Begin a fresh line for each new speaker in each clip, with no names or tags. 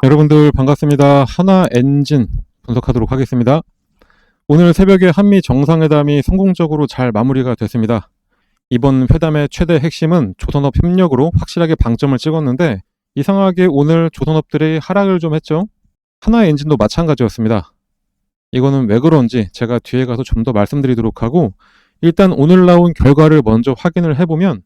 여러분들 반갑습니다. 하나엔진 분석하도록 하겠습니다. 오늘 새벽에 한미 정상회담이 성공적으로 잘 마무리가 됐습니다. 이번 회담의 최대 핵심은 조선업 협력으로 확실하게 방점을 찍었는데 이상하게 오늘 조선업들이 하락을 좀 했죠. 하나엔진도 마찬가지였습니다. 이거는 왜 그런지 제가 뒤에 가서 좀 더 말씀드리도록 하고, 일단 오늘 나온 결과를 먼저 확인을 해보면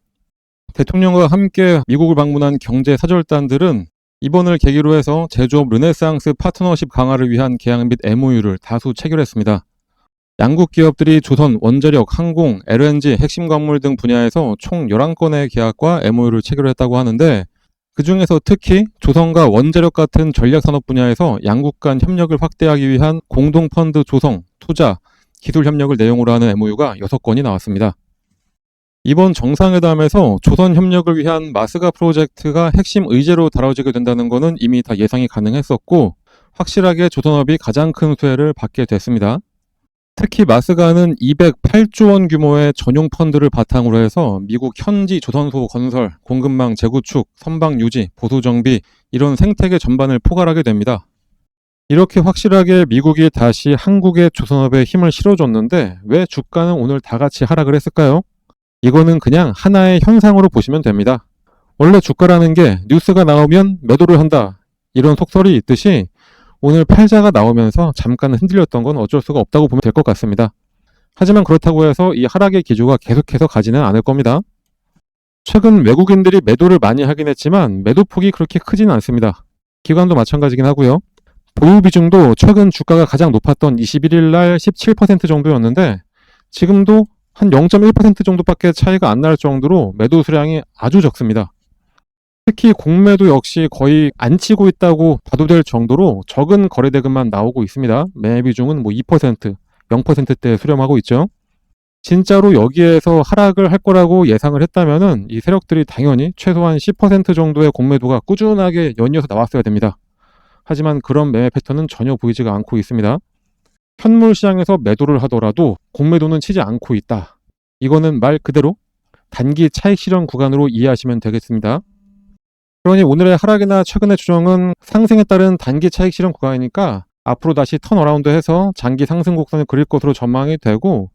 대통령과 함께 미국을 방문한 경제 사절단들은 이번을 계기로 해서 제조업 르네상스 파트너십 강화를 위한 계약 및 MOU를 다수 체결했습니다. 양국 기업들이 조선, 원자력, 항공, LNG, 핵심 광물 등 분야에서 총 11건의 계약과 MOU를 체결했다고 하는데, 그 중에서 특히 조선과 원자력 같은 전략산업 분야에서 양국 간 협력을 확대하기 위한 공동펀드 조성, 투자, 기술 협력을 내용으로 하는 MOU가 6건이 나왔습니다. 이번 정상회담에서 조선 협력을 위한 마스가 프로젝트가 핵심 의제로 다뤄지게 된다는 것은 이미 다 예상이 가능했었고, 확실하게 조선업이 가장 큰 수혜를 받게 됐습니다. 특히 마스가는 208조 원 규모의 전용 펀드를 바탕으로 해서 미국 현지 조선소 건설, 공급망 재구축, 선박 유지, 보수 정비 이런 생태계 전반을 포괄하게 됩니다. 이렇게 확실하게 미국이 다시 한국의 조선업에 힘을 실어줬는데 왜 주가는 오늘 다 같이 하락을 했을까요? 이거는 그냥 하나의 현상으로 보시면 됩니다. 원래 주가라는 게 뉴스가 나오면 매도를 한다, 이런 속설이 있듯이 오늘 팔자가 나오면서 잠깐 흔들렸던 건 어쩔 수가 없다고 보면 될 것 같습니다. 하지만 그렇다고 해서 이 하락의 기조가 계속해서 가지는 않을 겁니다. 최근 외국인들이 매도를 많이 하긴 했지만 매도폭이 그렇게 크지는 않습니다. 기관도 마찬가지긴 하고요. 보유 비중도 최근 주가가 가장 높았던 21일 날 17% 정도였는데 지금도 한 0.1% 정도밖에 차이가 안 날 정도로 매도 수량이 아주 적습니다. 특히 공매도 역시 거의 안 치고 있다고 봐도 될 정도로 적은 거래대금만 나오고 있습니다. 매매 비중은 2%, 0%대에 수렴하고 있죠. 진짜로 여기에서 하락을 할 거라고 예상을 했다면은 이 세력들이 당연히 최소한 10% 정도의 공매도가 꾸준하게 연이어서 나왔어야 됩니다. 하지만 그런 매매 패턴은 전혀 보이지가 않고 있습니다. 현물 시장에서 매도를 하더라도 공매도는 치지 않고 있다. 이거는 말 그대로 단기 차익 실현 구간으로 이해하시면 되겠습니다. 그러니 오늘의 하락이나 최근의 조정은 상승에 따른 단기 차익 실현 구간이니까 앞으로 다시 턴어라운드 해서 장기 상승 곡선을 그릴 것으로 전망이 되고,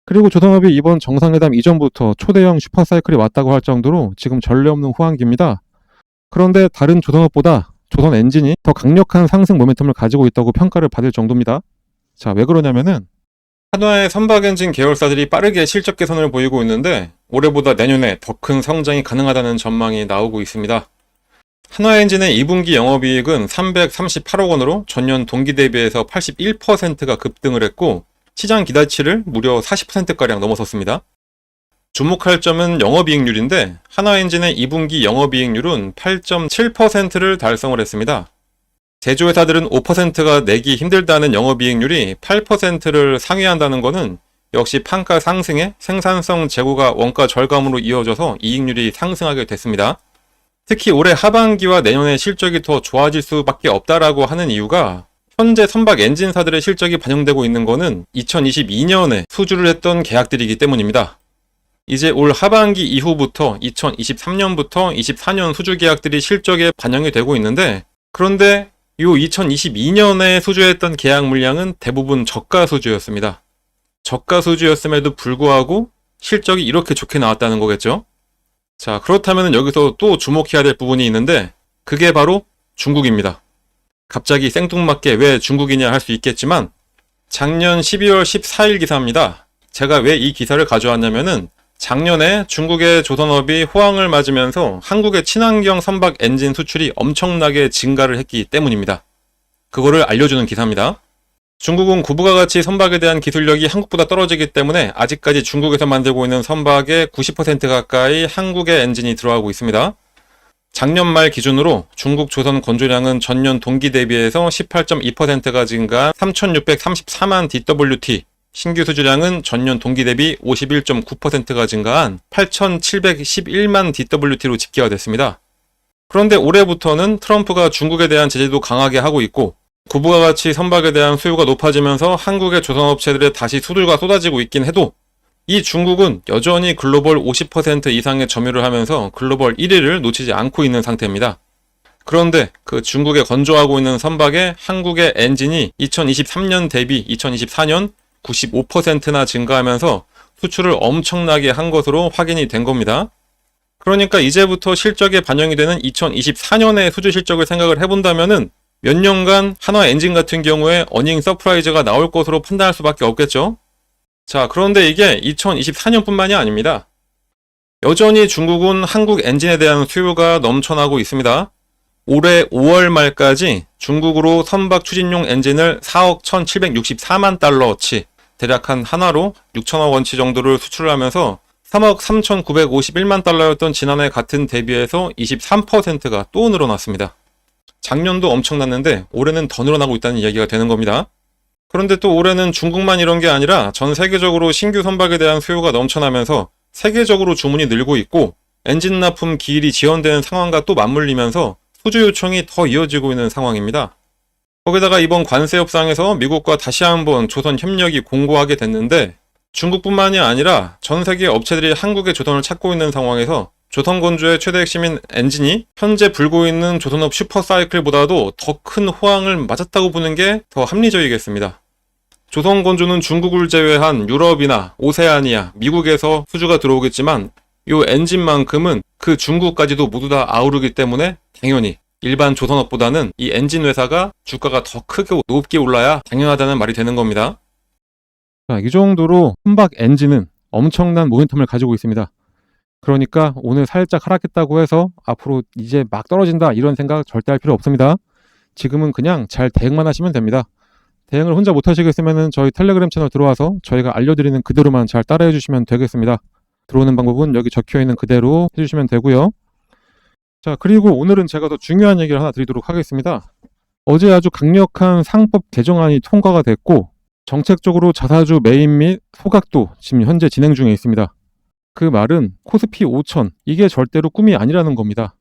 그리고 조선업이 이번 정상회담 이전부터 초대형 슈퍼사이클이 왔다고 할 정도로 지금 전례 없는 호황기입니다. 그런데 다른 조선업보다 조선 엔진이 더 강력한 상승 모멘텀을 가지고 있다고 평가를 받을 정도입니다. 자, 왜 그러냐면은 한화의 선박 엔진 계열사들이 빠르게 실적 개선을 보이고 있는데 올해보다 내년에 더 큰 성장이 가능하다는 전망이 나오고 있습니다. 한화엔진의 2분기 영업이익은 338억 원으로 전년 동기 대비해서 81%가 급등을 했고 시장 기대치를 무려 40%가량 넘어섰습니다. 주목할 점은 영업이익률인데 한화엔진의 2분기 영업이익률은 8.7%를 달성을 했습니다. 제조회사들은 5%가 내기 힘들다는 영업이익률이 8%를 상회한다는 것은 역시 판가 상승에 생산성 재고가 원가 절감으로 이어져서 이익률이 상승하게 됐습니다. 특히 올해 하반기와 내년에 실적이 더 좋아질 수밖에 없다라고 하는 이유가 현재 선박 엔진사들의 실적이 반영되고 있는 것은 2022년에 수주를 했던 계약들이기 때문입니다. 이제 올 하반기 이후부터 2023년부터 24년 수주 계약들이 실적에 반영이 되고 있는데, 그런데 이 2022년에 수주했던 계약 물량은 대부분 저가 수주였습니다. 저가 수주였음에도 불구하고 실적이 이렇게 좋게 나왔다는 거겠죠? 자, 그렇다면 여기서 또 주목해야 될 부분이 있는데 그게 바로 중국입니다. 갑자기 생뚱맞게 왜 중국이냐 할 수 있겠지만 작년 12월 14일 기사입니다. 제가 왜 이 기사를 가져왔냐면은 작년에 중국의 조선업이 호황을 맞으면서 한국의 친환경 선박 엔진 수출이 엄청나게 증가를 했기 때문입니다. 그거를 알려주는 기사입니다. 중국은 구부가 가치 선박에 대한 기술력이 한국보다 떨어지기 때문에 아직까지 중국에서 만들고 있는 선박의 90% 가까이 한국의 엔진이 들어가고 있습니다. 작년 말 기준으로 중국 조선 건조량은 전년 동기 대비해서 18.2%가 증가한 3,634만 DWT, 신규 수주량은 전년 동기 대비 51.9%가 증가한 8,711만 DWT로 집계가 됐습니다. 그런데 올해부터는 트럼프가 중국에 대한 제재도 강하게 하고 있고 구부가 가치 선박에 대한 수요가 높아지면서 한국의 조선업체들의 다시 수주가 쏟아지고 있긴 해도 이 중국은 여전히 글로벌 50% 이상의 점유를 하면서 글로벌 1위를 놓치지 않고 있는 상태입니다. 그런데 그 중국에 건조하고 있는 선박에 한국의 엔진이 2023년 대비 2024년 95%나 증가하면서 수출을 엄청나게 한 것으로 확인이 된 겁니다. 그러니까 이제부터 실적에 반영이 되는 2024년의 수주 실적을 생각을 해본다면은 몇 년간 한화 엔진 같은 경우에 어닝 서프라이즈가 나올 것으로 판단할 수밖에 없겠죠. 자, 그런데 이게 2024년뿐만이 아닙니다. 여전히 중국은 한국 엔진에 대한 수요가 넘쳐나고 있습니다. 올해 5월 말까지 중국으로 선박 추진용 엔진을 4억 1764만 달러어치, 대략 한 하나로 6천억 원치 정도를 수출하면서 3억 3,951만 달러였던 지난해 같은 대비해서 23%가 또 늘어났습니다. 작년도 엄청났는데 올해는 더 늘어나고 있다는 이야기가 되는 겁니다. 그런데 또 올해는 중국만 이런 게 아니라 전 세계적으로 신규 선박에 대한 수요가 넘쳐나면서 세계적으로 주문이 늘고 있고 엔진 납품 기일이 지연되는 상황과 또 맞물리면서 수주 요청이 더 이어지고 있는 상황입니다. 거기다가 이번 관세 협상에서 미국과 다시 한번 조선 협력이 공고하게 됐는데 중국뿐만이 아니라 전 세계 업체들이 한국의 조선을 찾고 있는 상황에서 조선 건조의 최대 핵심인 엔진이 현재 불고 있는 조선업 슈퍼사이클보다도 더 큰 호황을 맞았다고 보는 게 더 합리적이겠습니다. 조선 건조는 중국을 제외한 유럽이나 오세아니아, 미국에서 수주가 들어오겠지만 이 엔진만큼은 그 중국까지도 모두 다 아우르기 때문에 당연히 일반 조선업보다는 이 엔진 회사가 주가가 더 크게 높게 올라야 당연하다는 말이 되는 겁니다. 자, 이 정도로 선박 엔진은 엄청난 모멘텀을 가지고 있습니다. 그러니까 오늘 살짝 하락했다고 해서 앞으로 이제 막 떨어진다 이런 생각 절대 할 필요 없습니다. 지금은 그냥 잘 대응만 하시면 됩니다. 대응을 혼자 못 하시겠으면 저희 텔레그램 채널 들어와서 저희가 알려드리는 그대로만 잘 따라해 주시면 되겠습니다. 들어오는 방법은 여기 적혀있는 그대로 해주시면 되고요. 자, 그리고 오늘은 제가 더 중요한 얘기를 하나 드리도록 하겠습니다. 어제 아주 강력한 상법 개정안이 통과가 됐고 정책적으로 자사주 매입 및 소각도 지금 현재 진행 중에 있습니다. 그 말은 코스피 5천, 이게 절대로 꿈이 아니라는 겁니다.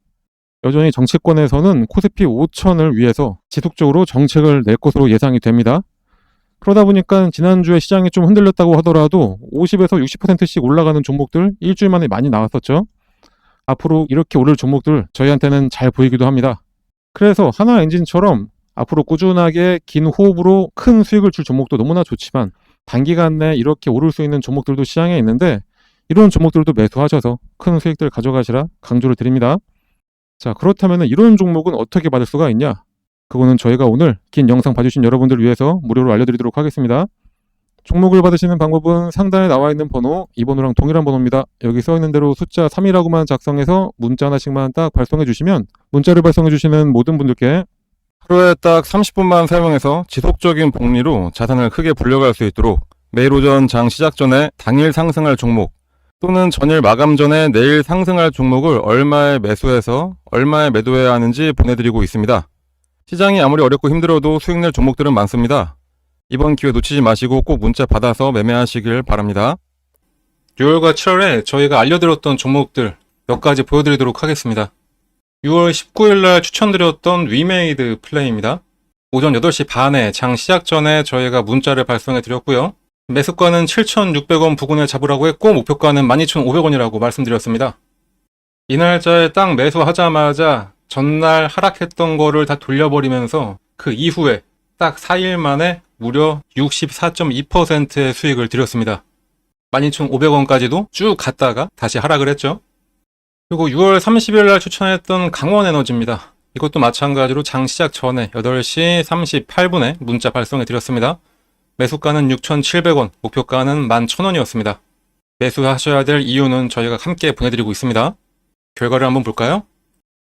여전히 정치권에서는 코스피 5천을 위해서 지속적으로 정책을 낼 것으로 예상이 됩니다. 그러다 보니까 지난주에 시장이 좀 흔들렸다고 하더라도 50에서 60%씩 올라가는 종목들 일주일 만에 많이 나왔었죠. 앞으로 이렇게 오를 종목들 저희한테는 잘 보이기도 합니다. 그래서 하나엔진처럼 앞으로 꾸준하게 긴 호흡으로 큰 수익을 줄 종목도 너무나 좋지만 단기간 내에 이렇게 오를 수 있는 종목들도 시장에 있는데 이런 종목들도 매수하셔서 큰 수익들 가져가시라 강조를 드립니다. 자, 그렇다면 이런 종목은 어떻게 받을 수가 있냐? 그거는 저희가 오늘 긴 영상 봐주신 여러분들을 위해서 무료로 알려드리도록 하겠습니다. 종목을 받으시는 방법은 상단에 나와 있는 번호, 이 번호랑 동일한 번호입니다. 여기 써 있는 대로 숫자 3이라고만 작성해서 문자 하나씩만 딱 발송해 주시면 문자를 발송해 주시는 모든 분들께 하루에 딱 30분만 사용해서 지속적인 복리로 자산을 크게 불려갈 수 있도록 매일 오전 장 시작 전에 당일 상승할 종목 또는 전일 마감 전에 내일 상승할 종목을 얼마에 매수해서 얼마에 매도해야 하는지 보내드리고 있습니다. 시장이 아무리 어렵고 힘들어도 수익 낼 종목들은 많습니다. 이번 기회 놓치지 마시고 꼭 문자 받아서 매매하시길 바랍니다. 6월과 7월에 저희가 알려드렸던 종목들 몇 가지 보여드리도록 하겠습니다. 6월 19일날 추천드렸던 위메이드 플레이입니다. 오전 8시 반에 장 시작 전에 저희가 문자를 발송해 드렸고요. 매수가는 7,600원 부근에 잡으라고 했고 목표가는 12,500원이라고 말씀드렸습니다. 이 날짜에 딱 매수하자마자 전날 하락했던 거를 다 돌려버리면서 그 이후에 딱 4일 만에 무려 64.2%의 수익을 드렸습니다. 12,500원까지도 쭉 갔다가 다시 하락을 했죠. 그리고 6월 30일 날 추천했던 강원에너지입니다. 이것도 마찬가지로 장 시작 전에 8시 38분에 문자 발송해 드렸습니다. 매수가는 6,700원, 목표가는 11,000원이었습니다. 매수하셔야 될 이유는 저희가 함께 보내드리고 있습니다. 결과를 한번 볼까요?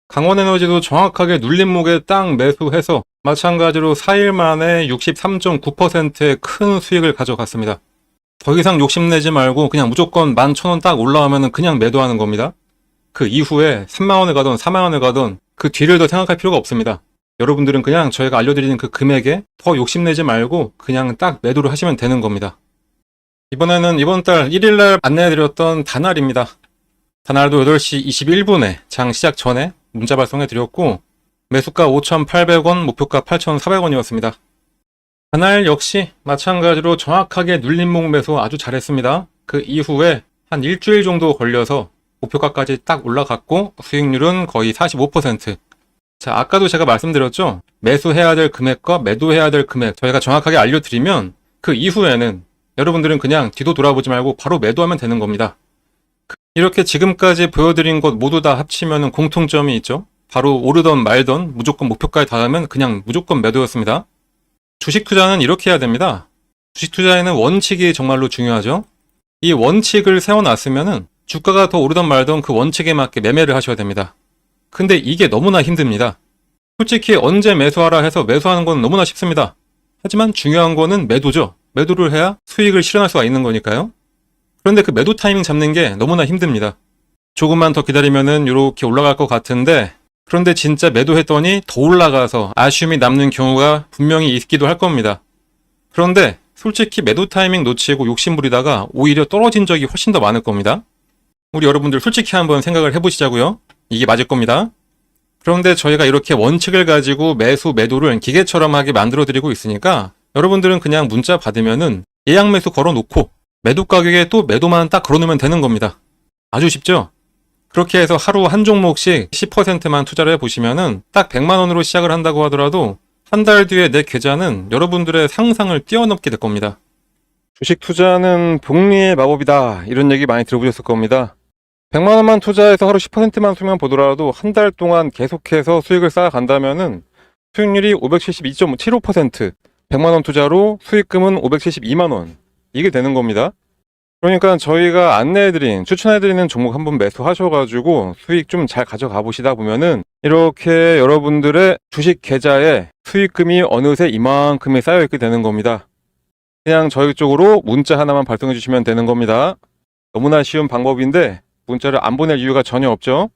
강원에너지도 정확하게 눌림목에 딱 매수해서 마찬가지로 4일 만에 63.9%의 큰 수익을 가져갔습니다. 더 이상 욕심내지 말고 그냥 무조건 11,000원 딱 올라오면 그냥 매도하는 겁니다. 그 이후에 3만원을 가던 4만원을 가던 그 뒤를 더 생각할 필요가 없습니다. 여러분들은 그냥 저희가 알려드리는 그 금액에 더 욕심내지 말고 그냥 딱 매도를 하시면 되는 겁니다. 이번에는 이번 달 1일날 안내해드렸던 다날입니다. 다날도 8시 21분에 장 시작 전에 문자 발송해 드렸고 매수가 5,800원, 목표가 8,400원이었습니다. 다날 역시 마찬가지로 정확하게 눌림목 매수 아주 잘했습니다. 그 이후에 한 일주일 정도 걸려서 목표가까지 딱 올라갔고 수익률은 거의 45%. 자, 아까도 제가 말씀드렸죠? 매수해야 될 금액과 매도해야 될 금액 저희가 정확하게 알려드리면 그 이후에는 여러분들은 그냥 뒤도 돌아보지 말고 바로 매도하면 되는 겁니다. 이렇게 지금까지 보여드린 것 모두 다 합치면 공통점이 있죠? 바로 오르던 말던 무조건 목표가에 닿으면 그냥 무조건 매도였습니다. 주식 투자는 이렇게 해야 됩니다. 주식 투자에는 원칙이 정말로 중요하죠? 이 원칙을 세워놨으면은 주가가 더 오르던 말던 그 원칙에 맞게 매매를 하셔야 됩니다. 근데 이게 너무나 힘듭니다. 솔직히 언제 매수하라 해서 매수하는 건 너무나 쉽습니다. 하지만 중요한 거는 매도죠. 매도를 해야 수익을 실현할 수가 있는 거니까요. 그런데 그 매도 타이밍 잡는 게 너무나 힘듭니다. 조금만 더 기다리면은 이렇게 올라갈 것 같은데, 그런데 진짜 매도했더니 더 올라가서 아쉬움이 남는 경우가 분명히 있기도 할 겁니다. 그런데 솔직히 매도 타이밍 놓치고 욕심 부리다가 오히려 떨어진 적이 훨씬 더 많을 겁니다. 우리 여러분들 솔직히 한번 생각을 해보시자고요. 이게 맞을 겁니다. 그런데 저희가 이렇게 원칙을 가지고 매수, 매도를 기계처럼 하게 만들어드리고 있으니까 여러분들은 그냥 문자 받으면은 예약 매수 걸어놓고 매도 가격에 또 매도만 딱 걸어놓으면 되는 겁니다. 아주 쉽죠? 그렇게 해서 하루 한 종목씩 10%만 투자를 해보시면은 딱 100만 원으로 시작을 한다고 하더라도 한 달 뒤에 내 계좌는 여러분들의 상상을 뛰어넘게 될 겁니다. 주식 투자는 복리의 마법이다. 이런 얘기 많이 들어보셨을 겁니다. 100만 원만 투자해서 하루 10%만 수익만 보더라도 한 달 동안 계속해서 수익을 쌓아간다면은 수익률이 572.75%, 100만 원 투자로 수익금은 572만 원. 이게 되는 겁니다. 그러니까 저희가 안내해드린, 추천해드리는 종목 한번 매수하셔가지고 수익 좀 잘 가져가 보시다 보면은 이렇게 여러분들의 주식 계좌에 수익금이 어느새 이만큼이 쌓여있게 되는 겁니다. 그냥 저희 쪽으로 문자 하나만 발송해 주시면 되는 겁니다. 너무나 쉬운 방법인데 문자를 안 보낼 이유가 전혀 없죠.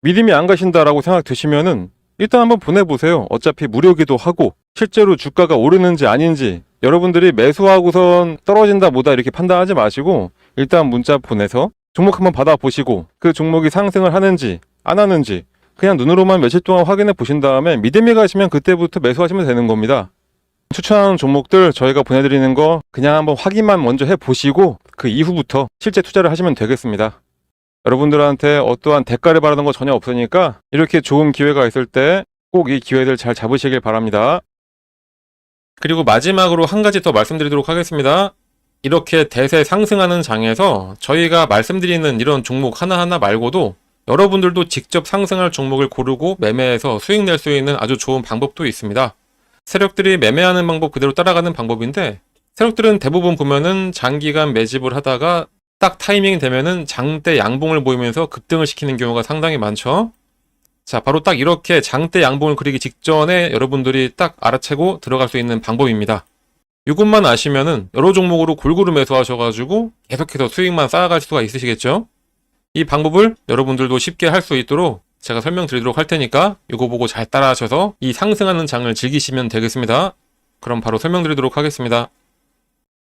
믿음이 안 가신다라고 생각 드시면은 일단 한번 보내보세요. 어차피 무료기도 하고 실제로 주가가 오르는지 아닌지 여러분들이 매수하고선 떨어진다 뭐다 이렇게 판단하지 마시고 일단 문자 보내서 종목 한번 받아보시고 그 종목이 상승을 하는지 안 하는지 그냥 눈으로만 며칠 동안 확인해 보신 다음에 믿음이 가시면 그때부터 매수하시면 되는 겁니다. 추천하는 종목들 저희가 보내드리는 거 그냥 한번 확인만 먼저 해보시고 그 이후부터 실제 투자를 하시면 되겠습니다. 여러분들한테 어떠한 대가를 바라는 거 전혀 없으니까 이렇게 좋은 기회가 있을 때 꼭 이 기회들 잘 잡으시길 바랍니다. 그리고 마지막으로 한 가지 더 말씀드리도록 하겠습니다. 이렇게 대세 상승하는 장에서 저희가 말씀드리는 이런 종목 하나하나 말고도 여러분들도 직접 상승할 종목을 고르고 매매해서 수익 낼 수 있는 아주 좋은 방법도 있습니다. 세력들이 매매하는 방법 그대로 따라가는 방법인데 세력들은 대부분 보면은 장기간 매집을 하다가 딱 타이밍이 되면은 장대 양봉을 보이면서 급등을 시키는 경우가 상당히 많죠. 자, 바로 딱 이렇게 장대 양봉을 그리기 직전에 여러분들이 딱 알아채고 들어갈 수 있는 방법입니다. 이것만 아시면은 여러 종목으로 골고루 매수하셔가지고 계속해서 수익만 쌓아갈 수가 있으시겠죠? 이 방법을 여러분들도 쉽게 할 수 있도록 제가 설명드리도록 할 테니까 이거 보고 잘 따라하셔서 이 상승하는 장을 즐기시면 되겠습니다. 그럼 바로 설명드리도록 하겠습니다.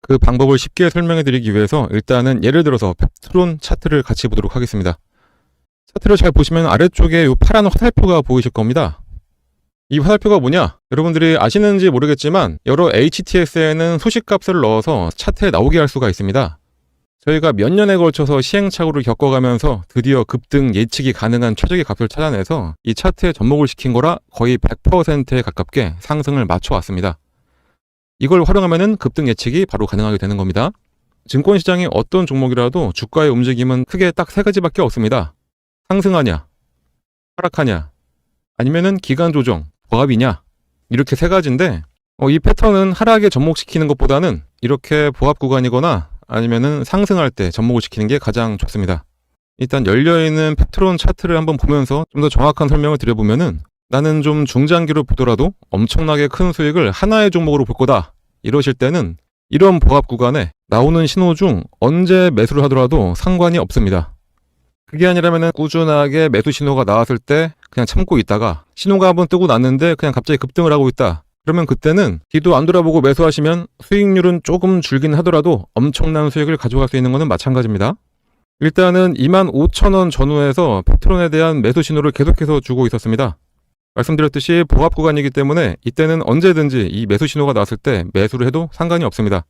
그 방법을 쉽게 설명해드리기 위해서 일단은 예를 들어서 펩트론 차트를 같이 보도록 하겠습니다. 차트를 잘 보시면 아래쪽에 이 파란 화살표가 보이실 겁니다. 이 화살표가 뭐냐? 여러분들이 아시는지 모르겠지만 여러 HTS에는 소식값을 넣어서 차트에 나오게 할 수가 있습니다. 저희가 몇 년에 걸쳐서 시행착오를 겪어가면서 드디어 급등 예측이 가능한 최적의 값을 찾아내서 이 차트에 접목을 시킨 거라 거의 100%에 가깝게 상승을 맞춰왔습니다. 이걸 활용하면은 급등 예측이 바로 가능하게 되는 겁니다. 증권시장의 어떤 종목이라도 주가의 움직임은 크게 딱 세 가지밖에 없습니다. 상승하냐, 하락하냐, 아니면은 기간 조정, 보합이냐, 이렇게 세 가지인데 이 패턴은 하락에 접목시키는 것보다는 이렇게 보합 구간이거나 아니면은 상승할 때 접목을 시키는 게 가장 좋습니다. 일단 열려있는 펩트론 차트를 한번 보면서 좀 더 정확한 설명을 드려보면은 나는 좀 중장기로 보더라도 엄청나게 큰 수익을 하나의 종목으로 볼 거다 이러실 때는 이런 보합 구간에 나오는 신호 중 언제 매수를 하더라도 상관이 없습니다. 그게 아니라면은 꾸준하게 매수 신호가 나왔을 때 그냥 참고 있다가 신호가 한번 뜨고 났는데 그냥 갑자기 급등을 하고 있다. 그러면 그때는 뒤도 안 돌아보고 매수하시면 수익률은 조금 줄긴 하더라도 엄청난 수익을 가져갈 수 있는 것은 마찬가지입니다. 일단은 25,000원 전후에서 펩트론에 대한 매수 신호를 계속해서 주고 있었습니다. 말씀드렸듯이 보합 구간이기 때문에 이때는 언제든지 이 매수 신호가 나왔을 때 매수를 해도 상관이 없습니다.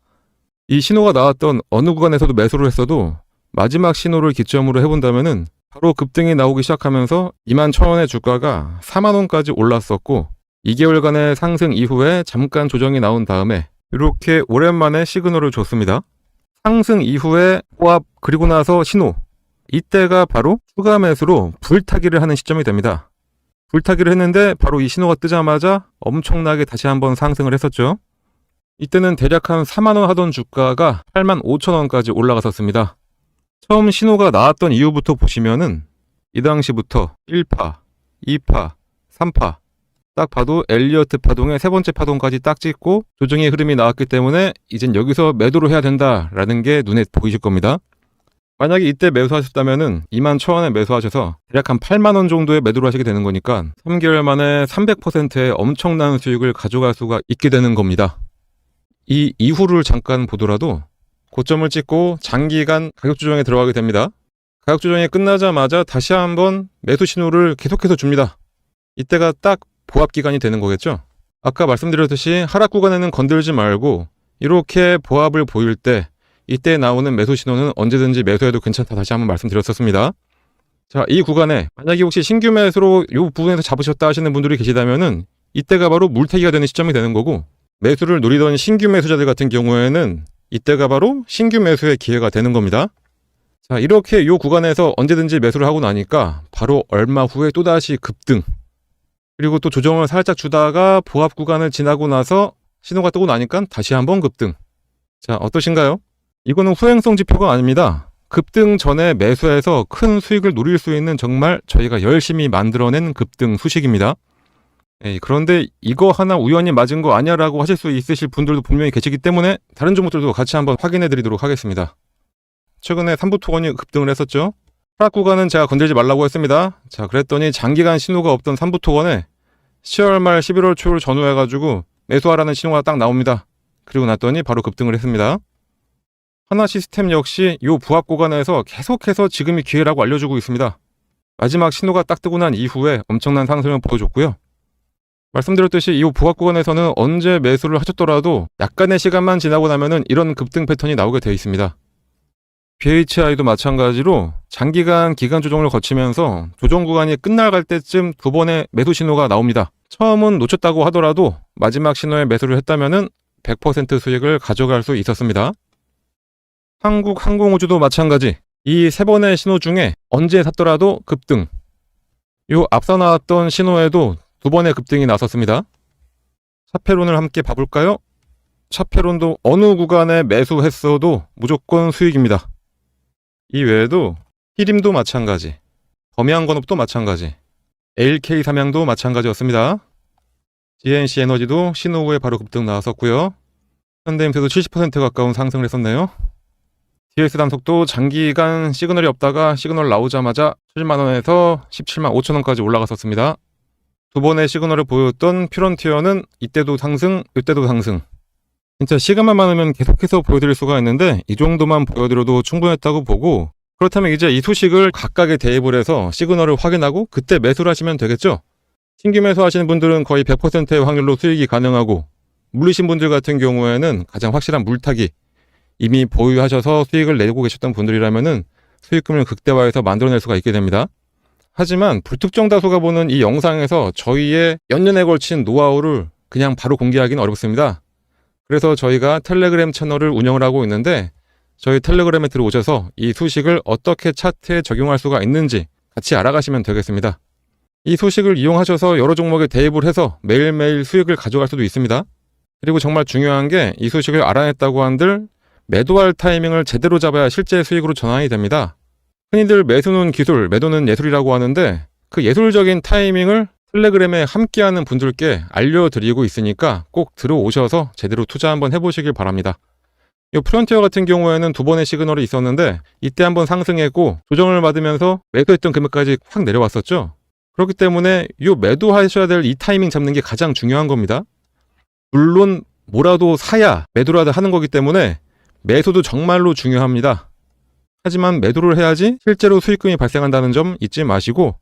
이 신호가 나왔던 어느 구간에서도 매수를 했어도 마지막 신호를 기점으로 해본다면은 바로 급등이 나오기 시작하면서 21,000원의 주가가 40,000원까지 올랐었고 2개월간의 상승 이후에 잠깐 조정이 나온 다음에 이렇게 오랜만에 시그널을 줬습니다. 상승 이후에 호합 그리고 나서 신호, 이때가 바로 추가 매수로 불타기를 하는 시점이 됩니다. 불타기를 했는데 바로 이 신호가 뜨자마자 엄청나게 다시 한번 상승을 했었죠. 이때는 대략 한 40,000원 하던 주가가 85,000원까지 올라갔었습니다. 처음 신호가 나왔던 이후부터 보시면은 이 당시부터 1파, 2파, 3파 딱 봐도 엘리어트 파동의 세 번째 파동까지 딱 찍고 조정의 흐름이 나왔기 때문에 이젠 여기서 매도를 해야 된다라는 게 눈에 보이실 겁니다. 만약에 이때 매수하셨다면은 21,000원에 매수하셔서 대략 한 80,000원 정도에 매도를 하시게 되는 거니까 3개월 만에 300%의 엄청난 수익을 가져갈 수가 있게 되는 겁니다. 이 이후를 잠깐 보더라도 고점을 찍고 장기간 가격 조정에 들어가게 됩니다. 가격 조정이 끝나자마자 다시 한번 매수 신호를 계속해서 줍니다. 이때가 딱 보합 기간이 되는 거겠죠. 아까 말씀드렸듯이 하락 구간에는 건들지 말고 이렇게 보합을 보일 때 이때 나오는 매수 신호는 언제든지 매수해도 괜찮다 다시 한번 말씀드렸었습니다. 자, 이 구간에 만약에 혹시 신규 매수로 이 부분에서 잡으셨다 하시는 분들이 계시다면은 이때가 바로 물타기가 되는 시점이 되는 거고, 매수를 노리던 신규 매수자들 같은 경우에는 이때가 바로 신규 매수의 기회가 되는 겁니다. 자, 이렇게 이 구간에서 언제든지 매수를 하고 나니까 바로 얼마 후에 또다시 급등, 그리고 또 조정을 살짝 주다가 보합 구간을 지나고 나서 신호가 뜨고 나니까 다시 한번 급등. 자, 어떠신가요? 이거는 후행성 지표가 아닙니다. 급등 전에 매수해서 큰 수익을 노릴 수 있는 정말 저희가 열심히 만들어낸 급등 수식입니다. 그런데 이거 하나 우연히 맞은 거 아니야 라고 하실 수 있으실 분들도 분명히 계시기 때문에 다른 종목들도 같이 한번 확인해 드리도록 하겠습니다. 최근에 삼부토건이 급등을 했었죠. 하락 구간은 제가 건들지 말라고 했습니다. 자, 그랬더니 장기간 신호가 없던 삼부토건에 10월 말 11월 초를 전후해가지고 매수하라는 신호가 딱 나옵니다. 그리고 났더니 바로 급등을 했습니다. 하나시스템 역시 이 부합 구간에서 계속해서 지금이 기회라고 알려주고 있습니다. 마지막 신호가 딱 뜨고 난 이후에 엄청난 상승을 보여줬고요. 말씀드렸듯이 이 부합 구간에서는 언제 매수를 하셨더라도 약간의 시간만 지나고 나면은 이런 급등 패턴이 나오게 되어 있습니다. BHI도 마찬가지로 장기간 기간 조정을 거치면서 조정 구간이 끝나갈 때쯤 두 번의 매수 신호가 나옵니다. 처음은 놓쳤다고 하더라도 마지막 신호에 매수를 했다면은 100% 수익을 가져갈 수 있었습니다. 한국항공우주도 마찬가지. 이 세 번의 신호 중에 언제 샀더라도 급등. 요 앞서 나왔던 신호에도 두 번의 급등이 나섰습니다. 샤페론을 함께 봐볼까요? 샤페론도 어느 구간에 매수했어도 무조건 수익입니다. 이 외에도 히림도 마찬가지, 범양건업도 마찬가지, LK 삼양도 마찬가지였습니다. GNC 에너지도 신호 후에 바로 급등 나왔었고요. 현대임스도 70% 가까운 상승을 했었네요. DS단속도 장기간 시그널이 없다가 시그널 나오자마자 7만원에서 17만 5천원까지 올라갔었습니다. 두 번의 시그널을 보였던 퓨런티어는 이때도 상승, 이때도 상승. 진짜 시간만 많으면 계속해서 보여드릴 수가 있는데 이 정도만 보여드려도 충분했다고 보고, 그렇다면 이제 이 소식을 각각에 대입을 해서 시그널을 확인하고 그때 매수를 하시면 되겠죠. 신규 매수하시는 분들은 거의 100%의 확률로 수익이 가능하고, 물리신 분들 같은 경우에는 가장 확실한 물타기, 이미 보유하셔서 수익을 내고 계셨던 분들이라면은 수익금을 극대화해서 만들어낼 수가 있게 됩니다. 하지만 불특정 다수가 보는 이 영상에서 저희의 연년에 걸친 노하우를 그냥 바로 공개하기는 어렵습니다. 그래서 저희가 텔레그램 채널을 운영을 하고 있는데, 저희 텔레그램에 들어오셔서 이 소식을 어떻게 차트에 적용할 수가 있는지 같이 알아가시면 되겠습니다. 이 소식을 이용하셔서 여러 종목에 대입을 해서 매일매일 수익을 가져갈 수도 있습니다. 그리고 정말 중요한 게, 이 소식을 알아냈다고 한들 매도할 타이밍을 제대로 잡아야 실제 수익으로 전환이 됩니다. 흔히들 매수는 기술, 매도는 예술이라고 하는데, 그 예술적인 타이밍을 텔레그램에 함께하는 분들께 알려드리고 있으니까 꼭 들어오셔서 제대로 투자 한번 해보시길 바랍니다. 이 프론티어 같은 경우에는 두 번의 시그널이 있었는데, 이때 한번 상승했고 조정을 받으면서 매도했던 금액까지 확 내려왔었죠. 그렇기 때문에 이 매도하셔야 될 이 타이밍 잡는 게 가장 중요한 겁니다. 물론 뭐라도 사야 매도라도 하는 거기 때문에 매수도 정말로 중요합니다. 하지만 매도를 해야지 실제로 수익금이 발생한다는 점 잊지 마시고,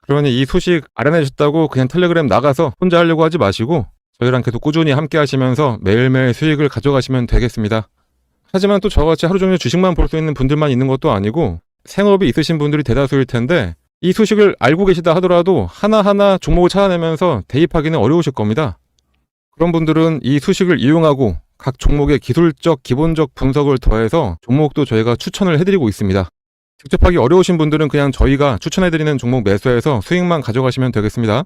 그러니 이 소식 알아내셨다고 그냥 텔레그램 나가서 혼자 하려고 하지 마시고 저희랑 계속 꾸준히 함께 하시면서 매일매일 수익을 가져가시면 되겠습니다. 하지만 또 저같이 하루 종일 주식만 볼 수 있는 분들만 있는 것도 아니고, 생업이 있으신 분들이 대다수일 텐데 이 소식을 알고 계시다 하더라도 하나하나 종목을 찾아내면서 대입하기는 어려우실 겁니다. 그런 분들은 이 수식을 이용하고 각 종목의 기술적, 기본적 분석을 더해서 종목도 저희가 추천을 해드리고 있습니다. 직접 하기 어려우신 분들은 그냥 저희가 추천해드리는 종목 매수해서 수익만 가져가시면 되겠습니다.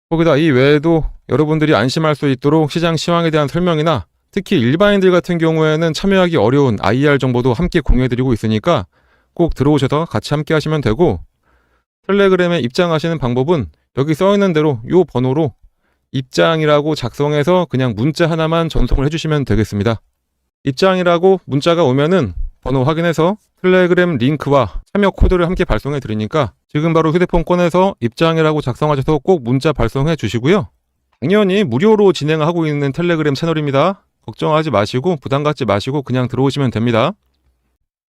거기다 이 외에도 여러분들이 안심할 수 있도록 시장 시황에 대한 설명이나 특히 일반인들 같은 경우에는 참여하기 어려운 IR 정보도 함께 공유해드리고 있으니까 꼭 들어오셔서 같이 함께 하시면 되고, 텔레그램에 입장하시는 방법은 여기 써있는 대로 이 번호로 입장이라고 작성해서 그냥 문자 하나만 전송을 해주시면 되겠습니다. 입장이라고 문자가 오면은 번호 확인해서 텔레그램 링크와 참여 코드를 함께 발송해 드리니까 지금 바로 휴대폰 꺼내서 입장이라고 작성하셔서 꼭 문자 발송해 주시고요. 당연히 무료로 진행하고 있는 텔레그램 채널입니다. 걱정하지 마시고 부담 갖지 마시고 그냥 들어오시면 됩니다.